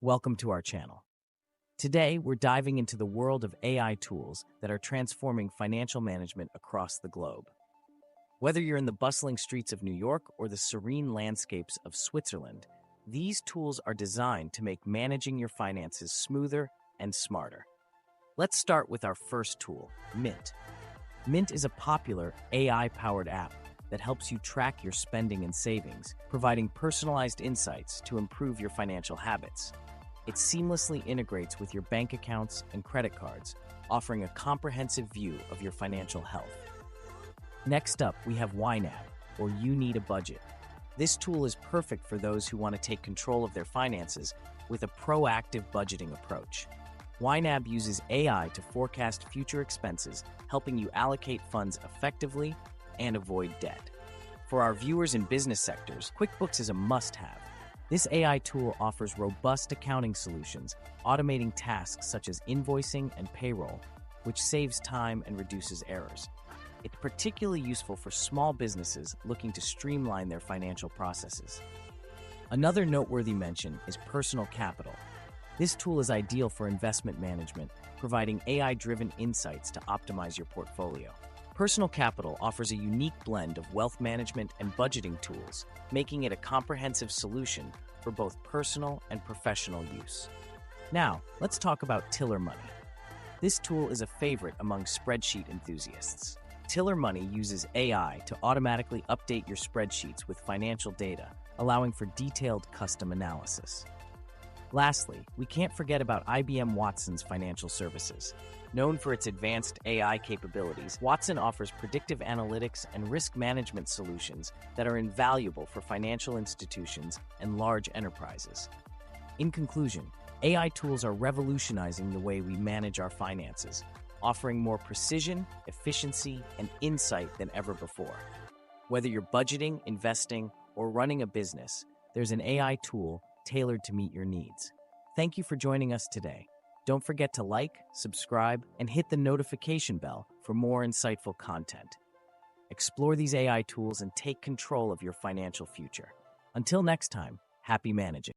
Welcome to our channel. Today, we're diving into the world of AI tools that are transforming financial management across the globe. Whether you're in the bustling streets of New York or the serene landscapes of Switzerland, these tools are designed to make managing your finances smoother and smarter. Let's start with our first tool, Mint. Mint is a popular AI-powered app that helps you track your spending and savings, providing personalized insights to improve your financial habits. It seamlessly integrates with your bank accounts and credit cards, offering a comprehensive view of your financial health. Next up, we have YNAB, or You Need a Budget. This tool is perfect for those who want to take control of their finances with a proactive budgeting approach. YNAB uses AI to forecast future expenses, helping you allocate funds effectively and avoid debt. For our viewers in business sectors, QuickBooks is a must-have. This AI tool offers robust accounting solutions, automating tasks such as invoicing and payroll, which saves time and reduces errors. It's particularly useful for small businesses looking to streamline their financial processes. Another noteworthy mention is Personal Capital. This tool is ideal for investment management, providing AI-driven insights to optimize your portfolio. Personal Capital offers a unique blend of wealth management and budgeting tools, making it a comprehensive solution for both personal and professional use. Now, let's talk about Tiller Money. This tool is a favorite among spreadsheet enthusiasts. Tiller Money uses AI to automatically update your spreadsheets with financial data, allowing for detailed custom analysis. Lastly, we can't forget about IBM Watson's financial services. Known for its advanced AI capabilities, Watson offers predictive analytics and risk management solutions that are invaluable for financial institutions and large enterprises. In conclusion, AI tools are revolutionizing the way we manage our finances, offering more precision, efficiency, and insight than ever before. Whether you're budgeting, investing, or running a business, there's an AI tool tailored to meet your needs. Thank you for joining us today. Don't forget to like, subscribe, and hit the notification bell for more insightful content. Explore these AI tools and take control of your financial future. Until next time, happy managing.